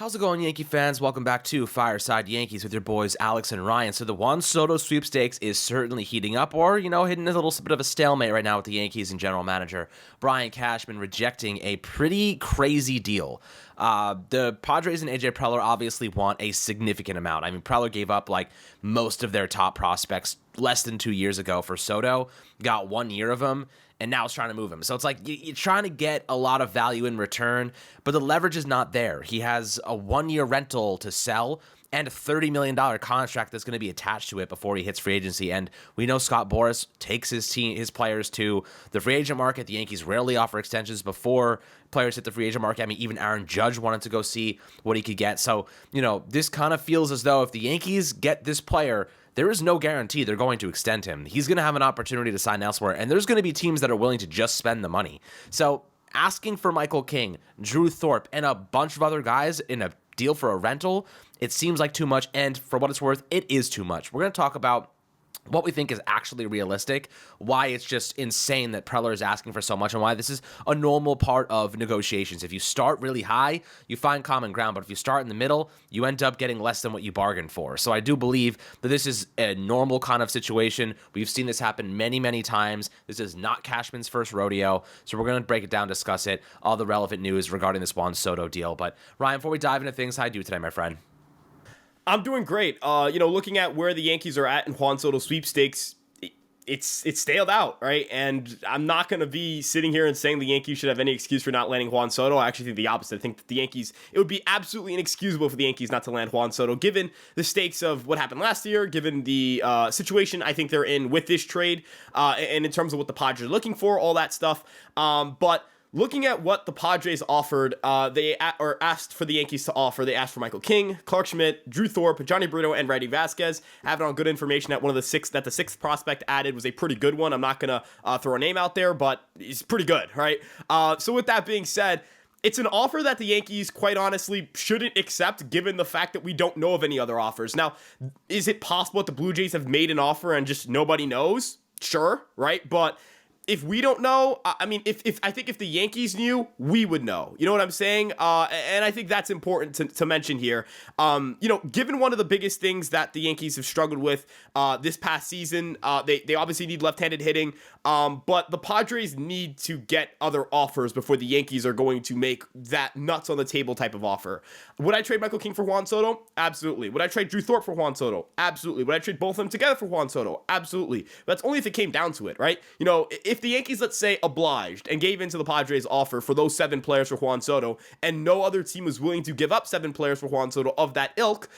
How's it going, Yankee fans? Welcome back to Fireside Yankees with your boys Alex and Ryan. So the Juan Soto sweepstakes is certainly heating up, or, hitting a little bit of a stalemate right now with the Yankees and general manager Brian Cashman rejecting a pretty crazy deal. The Padres and AJ Preller obviously want a significant amount. I mean, Preller gave up like most of their top prospects less than 2 years ago for Soto, got 1 year of him, and now it's trying to move him. So it's like you're trying to get a lot of value in return, but the leverage is not there. He has a 1-year rental to sell and a $30 million contract that's going to be attached to it before he hits free agency. And we know Scott Boras takes his players to the free agent market. The Yankees rarely offer extensions before players hit the free agent market. I mean, even Aaron Judge wanted to go see what he could get. So, this kind of feels as though if the Yankees get this player, there is no guarantee they're going to extend him. He's going to have an opportunity to sign elsewhere, and there's going to be teams that are willing to just spend the money. So asking for Michael King, Drew Thorpe, and a bunch of other guys in a deal for a rental, it seems like too much, and for what it's worth, it is too much. We're going to talk about what we think is actually realistic, why it's just insane that Preller is asking for so much, and why this is a normal part of negotiations. If you start really high, you find common ground, but if you start in the middle, you end up getting less than what you bargained for. So I do believe that this is a normal kind of situation. We've seen this happen many, many times. This is not Cashman's first rodeo, so we're going to break it down, discuss it, all the relevant news regarding this Juan Soto deal. But Ryan, before we dive into things, how do you today, my friend? I'm doing great. Looking at where the Yankees are at in Juan Soto sweepstakes, it's staled out, right? And I'm not going to be sitting here and saying the Yankees should have any excuse for not landing Juan Soto. I actually think the opposite. I think that the Yankees, it would be absolutely inexcusable for the Yankees not to land Juan Soto, given the stakes of what happened last year, given the situation I think they're in with this trade, and in terms of what the Padres are looking for, all that stuff. But looking at what the Padres offered, they asked for the Yankees to offer. They asked for Michael King, Clark Schmidt, Drew Thorpe, Johnny Brito, and Reddy Vasquez. Having on good information that the sixth prospect added was a pretty good one. I'm not gonna throw a name out there, but he's pretty good, right? So with that being said, it's an offer that the Yankees, quite honestly, shouldn't accept, given the fact that we don't know of any other offers. Now, is it possible that the Blue Jays have made an offer and just nobody knows? Sure, right? But if we don't know, I mean, if I think if the Yankees knew, we would know. You know what I'm saying? And I think that's important to mention here. Given one of the biggest things that the Yankees have struggled with this past season, they obviously need left-handed hitting, but the Padres need to get other offers before the Yankees are going to make that nuts on the table type of offer. Would I trade Michael King for Juan Soto? Absolutely. Would I trade Drew Thorpe for Juan Soto? Absolutely. Would I trade both of them together for Juan Soto? Absolutely. That's only if it came down to it, right? If the Yankees, let's say, obliged and gave in to the Padres' offer for those 7 players for Juan Soto, and no other team was willing to give up 7 players for Juan Soto of that ilk,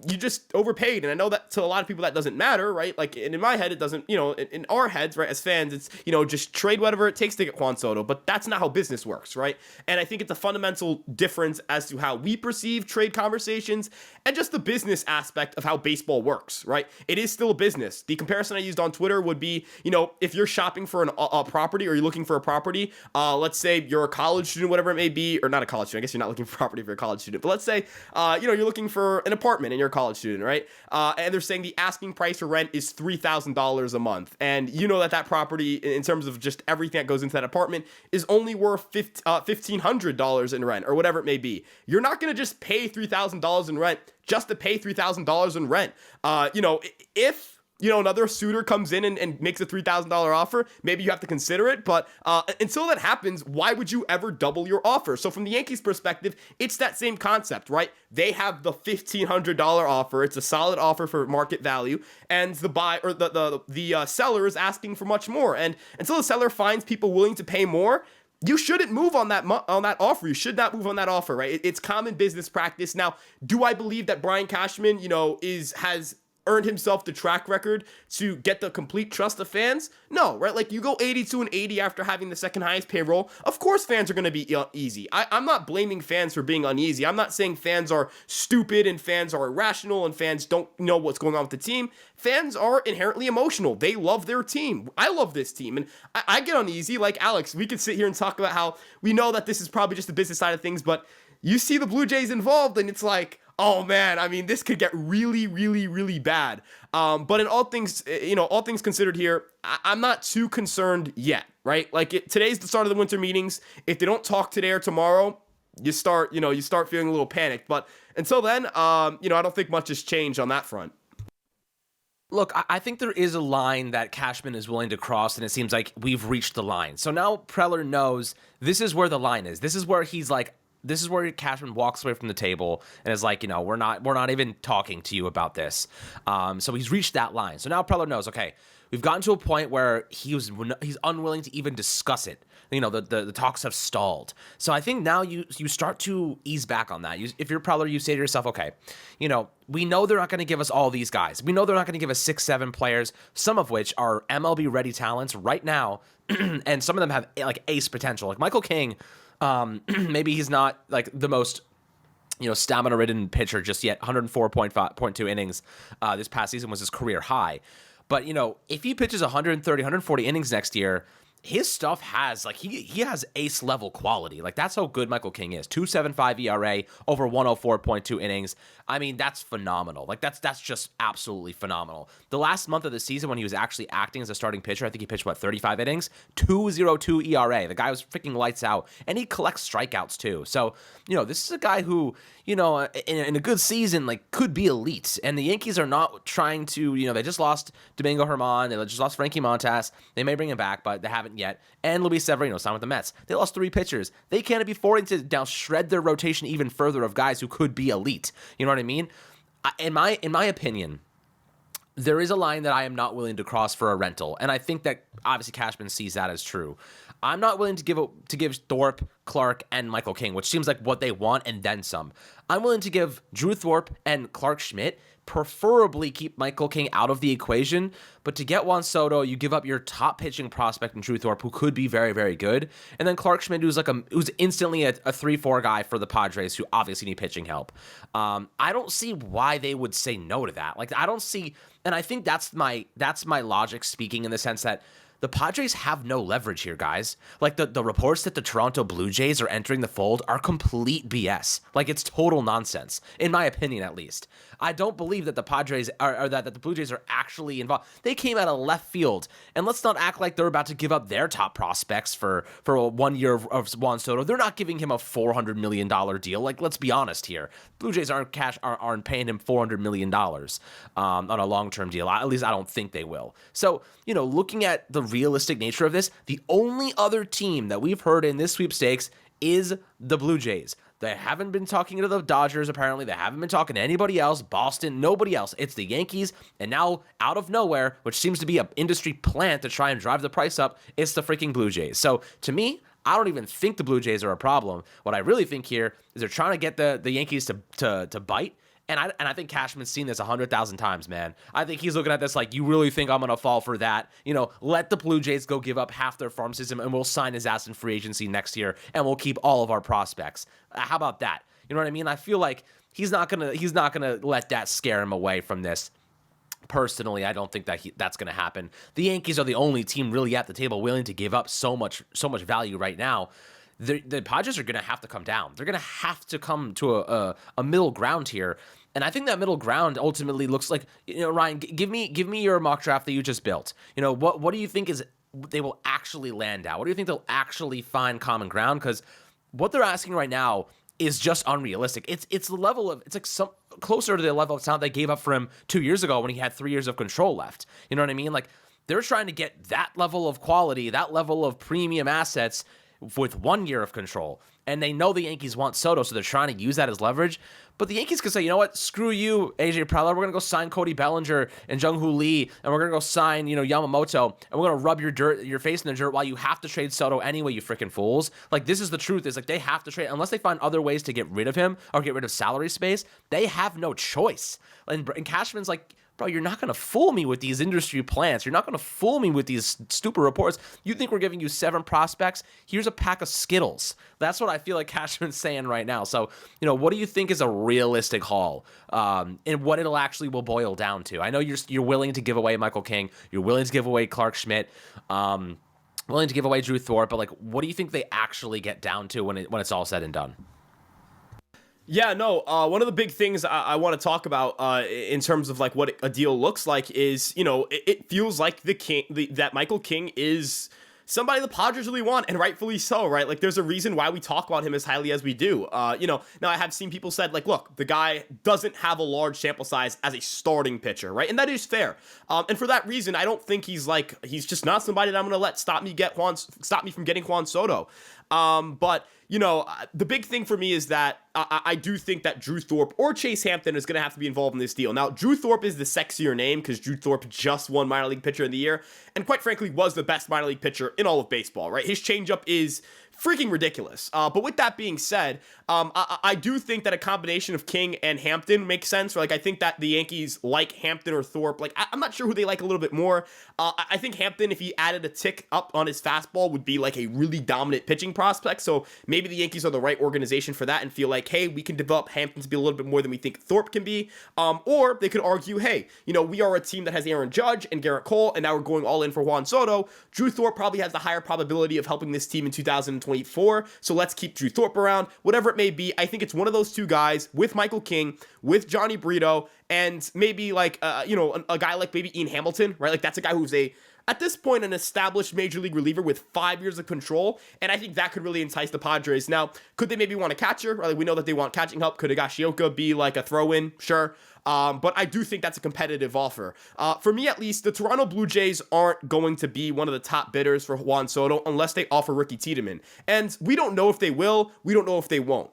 you just overpaid. And I know that to a lot of people that doesn't matter, right? Like, and in my head, it doesn't, in our heads, right, as fans, it's, just trade whatever it takes to get Juan Soto, but that's not how business works, right? And I think it's a fundamental difference as to how we perceive trade conversations and just the business aspect of how baseball works, right? It is still a business. The comparison I used on Twitter would be, if you're shopping for a property or you're looking for a property, let's say you're a college student, whatever it may be, or not a college student, I guess you're not looking for property if you're a college student, but let's say, you're looking for an apartment and you're a college student, right? And they're saying the asking price for rent is $3,000 a month. And you know that property, in terms of just everything that goes into that apartment, is only worth $1,500 in rent or whatever it may be. You're not going to just pay $3,000 in rent just to pay $3,000 in rent. If another suitor comes in and makes a $3,000 offer, maybe you have to consider it. But until that happens, why would you ever double your offer? So from the Yankees' perspective, it's that same concept, right? They have the $1,500 offer. It's a solid offer for market value, and the seller is asking for much more. And until the seller finds people willing to pay more, you shouldn't move on that offer. You should not move on that offer, right? It's common business practice. Now, do I believe that Brian Cashman, has earned himself the track record to get the complete trust of fans? No, right? Like, you go 82-80 after having the second highest payroll. Of course fans are going to be easy. I'm not blaming fans for being uneasy. I'm not saying fans are stupid and fans are irrational and fans don't know what's going on with the team. Fans are inherently emotional. They love their team. I love this team. And I get uneasy. Like, Alex, we could sit here and talk about how we know that this is probably just the business side of things, but you see the Blue Jays involved and it's like, oh man, I mean, this could get really, really, really bad. But in all things considered here, I'm not too concerned yet, right? Like, today's the start of the winter meetings. If they don't talk today or tomorrow, you start feeling a little panicked. But until then, I don't think much has changed on that front. Look, I think there is a line that Cashman is willing to cross, and it seems like we've reached the line. So now Preller knows this is where the line is. This is where this is where Cashman walks away from the table and is like, we're not even talking to you about this. So he's reached that line. So now Preller knows, okay, we've gotten to a point where he's unwilling to even discuss it. The talks have stalled. So I think now you start to ease back on that. If you're Preller, you say to yourself, okay, we know they're not going to give us all these guys. We know they're not going to give us 6-7 players, some of which are MLB ready talents right now, and some of them have like ace potential. Like Michael King, maybe he's not like the most stamina-ridden pitcher just yet. 104.2 innings this past season was his career high. But if he pitches 130, 140 innings next year, his stuff has he has ace level quality. Like that's how good Michael King is. 2.75 ERA over 104.2 innings. I mean, that's phenomenal. Like that's just absolutely phenomenal. The last month of the season when he was actually acting as a starting pitcher, I think he pitched 35 innings, 2.02 ERA. The guy was freaking lights out, and he collects strikeouts too. So, this is a guy who, in a good season, like could be elite. And the Yankees are not trying to, they just lost Domingo Germán, they just lost Frankie Montas. They may bring him back, but they haven't yet. And Luis Severino signed with the Mets. They lost 3 pitchers. They can't be affording to now shred their rotation even further of guys who could be elite. You know what I mean? In my opinion, there is a line that I am not willing to cross for a rental, and I think that obviously Cashman sees that as true. I'm not willing to give Thorpe, Clark, and Michael King, which seems like what they want, and then some. I'm willing to give Drew Thorpe and Clark Schmidt, preferably keep Michael King out of the equation, but to get Juan Soto, you give up your top pitching prospect in Drew Thorpe, who could be very, very good, and then Clark Schmidt, who's instantly a 3-4 guy for the Padres, who obviously need pitching help. I don't see why they would say no to that. Like I don't see, and I think that's my logic speaking in the sense that the Padres have no leverage here, guys. Like the reports that the Toronto Blue Jays are entering the fold are complete BS. Like it's total nonsense, in my opinion, at least. I don't believe that the Padres are that the Blue Jays are actually involved. They came out of left field, and let's not act like they're about to give up their top prospects for 1 year of Juan Soto. They're not giving him a $400 million deal. Like, let's be honest here. Blue Jays aren't paying him $400 million on a long-term deal. At least I don't think they will. So, looking at the realistic nature of this, the only other team that we've heard in this sweepstakes is the Blue Jays. They haven't been talking to the Dodgers, apparently. They haven't been talking to anybody else, Boston, nobody else. It's the Yankees, and now, out of nowhere, which seems to be an industry plant to try and drive the price up, it's the freaking Blue Jays. So, to me, I don't even think the Blue Jays are a problem. What I really think here is they're trying to get the Yankees to bite. And I think Cashman's seen this 100,000 times, man. I think he's looking at this like, you really think I'm going to fall for that? Let the Blue Jays go give up half their farm system, and we'll sign his ass in free agency next year, and we'll keep all of our prospects. How about that? You know what I mean? I feel like he's not gonna let that scare him away from this. Personally, I don't think that's going to happen. The Yankees are the only team really at the table willing to give up so much value right now. The Padres are going to have to come down. They're going to have to come to a middle ground here. And I think that middle ground ultimately looks like, Ryan, give me your mock draft that you just built. What do you think they will actually land at? What do you think they'll actually find common ground? Because what they're asking right now is just unrealistic. It's the level of, it's like some closer to the level of talent they gave up for him 2 years ago when he had 3 years of control left. You know what I mean? Like, they're trying to get that level of quality, that level of premium assets with 1 year of control. And they know the Yankees want Soto, so they're trying to use that as leverage. But the Yankees could say, you know what, screw you, AJ Preller. We're going to go sign Cody Bellinger and Jung-Hoo Lee, and we're going to go sign, Yamamoto, and we're going to rub your face in the dirt while you have to trade Soto anyway, you freaking fools. Like, this is the truth. It's like they have to trade. Unless they find other ways to get rid of him or get rid of salary space, they have no choice. And Cashman's like, bro, you're not going to fool me with these industry plants. You're not going to fool me with these stupid reports. You think we're giving you 7 prospects? Here's a pack of Skittles. That's what I feel like Cashman's saying right now. So, what do you think is a realistic haul, and what it'll actually will boil down to? I know you're willing to give away Michael King. You're willing to give away Clark Schmidt. Willing to give away Drew Thorpe. But, what do you think they actually get down to when it's all said and done? Yeah, no, one of the big things I want to talk about in terms of what a deal looks like is, it feels like that Michael King is somebody the Padres really want, and rightfully so, right? Like, there's a reason why we talk about him as highly as we do. Now I have seen people said, like, look, the guy doesn't have a large sample size as a starting pitcher, right? And that is fair. And for that reason, I don't think he's just not somebody that I'm going to let stop me from getting Juan Soto. But the big thing for me is that I do think that Drew Thorpe or Chase Hampton is going to have to be involved in this deal. Now, Drew Thorpe is the sexier name because Drew Thorpe just won minor league pitcher of the year and quite frankly was the best minor league pitcher in all of baseball, right? His changeup is freaking ridiculous. But with that being said, I do think that a combination of King and Hampton makes sense. Like, I think that the Yankees like Hampton or Thorpe. Like, I'm not sure who they like a little bit more. I think Hampton, if he added a tick up on his fastball, would be like a really dominant pitching prospect. So maybe the Yankees are the right organization for that and feel like, hey, we can develop Hampton to be a little bit more than we think Thorpe can be. Or they could argue, hey, we are a team that has Aaron Judge and Garrett Cole, and now we're going all in for Juan Soto. Drew Thorpe probably has the higher probability of helping this team in 2024. So let's keep Drew Thorpe around. Whatever it may be, I think it's one of those two guys with Michael King, with Johnny Brito, and maybe like, a guy like maybe Ian Hamilton, right? Like, that's a guy who's at this point, an established major league reliever with 5 years of control, and I think that could really entice the Padres. Now, could they maybe want a catcher? Like, we know that they want catching help. Could Higashioka be like a throw-in? Sure. But I do think that's a competitive offer. For me, at least, the Toronto Blue Jays aren't going to be one of the top bidders for Juan Soto unless they offer Ricky Tiedemann. And we don't know if they will. We don't know if they won't.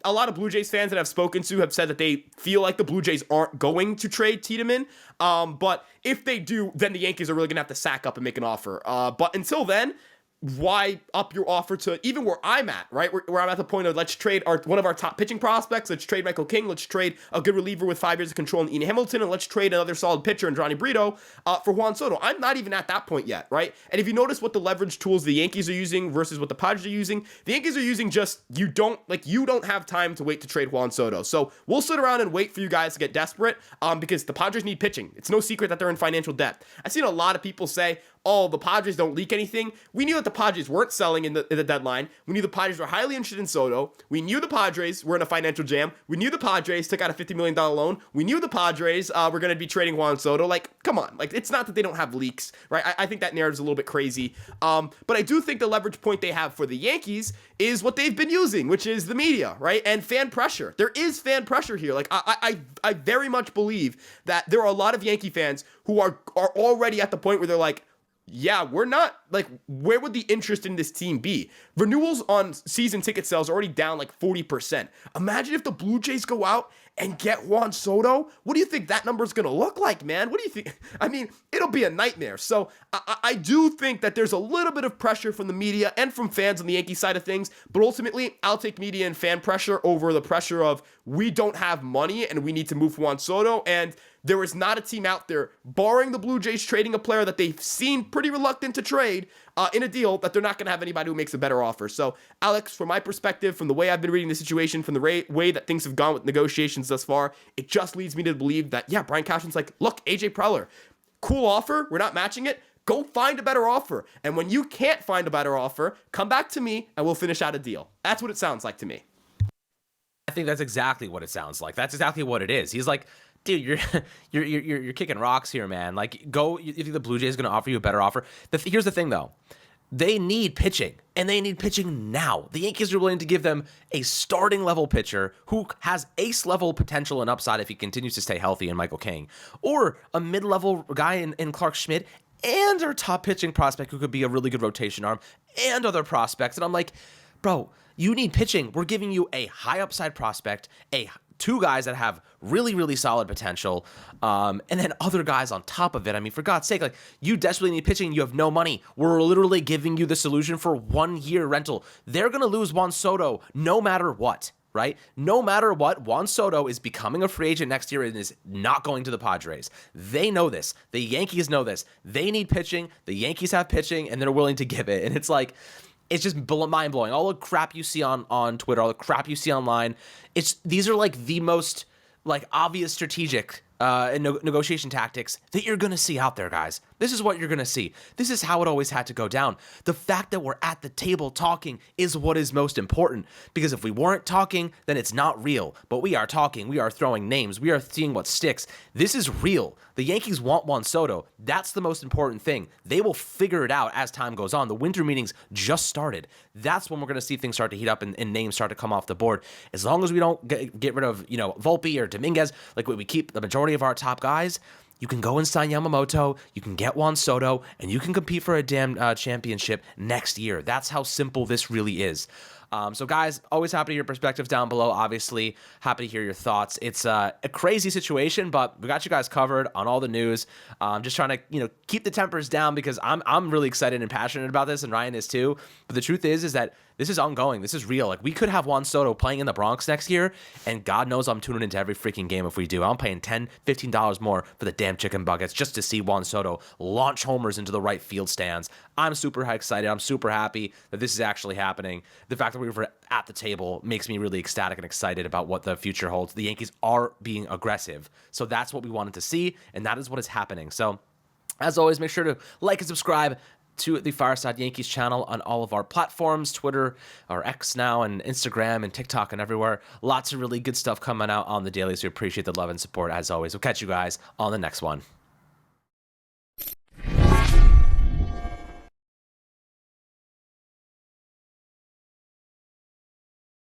A lot of Blue Jays fans that I've spoken to have said that they feel like the Blue Jays aren't going to trade Tiedemann. But if they do, then the Yankees are really going to have to sack up and make an offer. But until then, why up your offer to even where I'm at, right? Where I'm at the point of let's trade one of our top pitching prospects. Let's trade Michael King. Let's trade a good reliever with 5 years of control in Ian Hamilton. And let's trade another solid pitcher in Johnny Brito for Juan Soto. I'm not even at that point yet, right? And if you notice what the leverage tools the Yankees are using versus what the Padres are using, the Yankees are using you don't have time to wait to trade Juan Soto. So we'll sit around and wait for you guys to get desperate because the Padres need pitching. It's no secret that they're in financial debt. I've seen a lot of people say, oh, the Padres don't leak anything. We knew that the Padres weren't selling in the deadline. We knew the Padres were highly interested in Soto. We knew the Padres were in a financial jam. We knew the Padres took out a $50 million loan. We knew the Padres were going to be trading Juan Soto. Like, come on. Like, it's not that they don't have leaks, right? I think that narrative's a little bit crazy. But I do think the leverage point they have for the Yankees is what they've been using, which is the media, right? And fan pressure. There is fan pressure here. Like, I very much believe that there are a lot of Yankee fans who are already at the point where they're like, yeah, we're not, like, where would the interest in this team be? Renewals on season ticket sales are already down like 40%. Imagine if the Blue Jays go out and get Juan Soto. What do you think that number is going to look like, man? What do you think? I mean, it'll be a nightmare. So I do think that there's a little bit of pressure from the media and from fans on the Yankee side of things, but ultimately, I'll take media and fan pressure over the pressure of we don't have money and we need to move Juan Soto. And there is not a team out there, barring the Blue Jays trading a player that they've seen pretty reluctant to trade in a deal, that they're not going to have anybody who makes a better offer. So, Alex, from my perspective, from the way I've been reading the situation, from the way that things have gone with negotiations thus far, it just leads me to believe that, yeah, Brian Cashman's like, look, AJ Preller, cool offer. We're not matching it. Go find a better offer. And when you can't find a better offer, come back to me and we'll finish out a deal. That's what it sounds like to me. I think that's exactly what it sounds like. That's exactly what it is. He's like, dude, you're kicking rocks here, man. Like, go. You think the Blue Jays is going to offer you a better offer? Here's the thing, though. They need pitching, and they need pitching now. The Yankees are willing to give them a starting level pitcher who has ace level potential and upside if he continues to stay healthy in Michael King, or a mid-level guy in Clark Schmidt, and our top pitching prospect who could be a really good rotation arm, and other prospects. And I'm like, bro, you need pitching. We're giving you a high upside prospect, two guys that have really, really solid potential, and then other guys on top of it. I mean, for God's sake, like, you desperately need pitching. You have no money. We're literally giving you the solution for 1 year rental. They're going to lose Juan Soto no matter what, right? No matter what, Juan Soto is becoming a free agent next year and is not going to the Padres. They know this. The Yankees know this. They need pitching. The Yankees have pitching, and they're willing to give it. And it's like, it's just mind-blowing. All the crap you see on Twitter, all the crap you see online, these are like the most like obvious strategic and negotiation tactics that you're going to see out there, guys. This is what you're going to see. This is how it always had to go down. The fact that we're at the table talking is what is most important, because if we weren't talking, then it's not real. But we are talking. We are throwing names. We are seeing what sticks. This is real. The Yankees want Juan Soto. That's the most important thing. They will figure it out as time goes on. The winter meetings just started. That's when we're going to see things start to heat up and names start to come off the board. As long as we don't get rid of, Volpe or Dominguez, like we keep the majority of our top guys, you can go and sign Yamamoto, you can get Juan Soto, and you can compete for a damn championship next year. That's how simple this really is. So guys, always happy to hear your perspectives down below. Obviously, happy to hear your thoughts. It's a crazy situation, but we got you guys covered on all the news. Just trying to keep the tempers down, because I'm really excited and passionate about this, and Ryan is too. But the truth is that this is ongoing. This is real. Like, we could have Juan Soto playing in the Bronx next year, and God knows I'm tuning into every freaking game if we do. I'm paying $10, $15 more for the damn chicken buckets just to see Juan Soto launch homers into the right field stands. I'm super excited. I'm super happy that this is actually happening. The fact that we were at the table makes me really ecstatic and excited about what the future holds. The Yankees are being aggressive. So that's what we wanted to see, and that is what is happening. So, as always, make sure to like and subscribe to the Fireside Yankees channel on all of our platforms, Twitter, or X now, and Instagram, and TikTok, and everywhere. Lots of really good stuff coming out on the daily, so we appreciate the love and support as always. We'll catch you guys on the next one.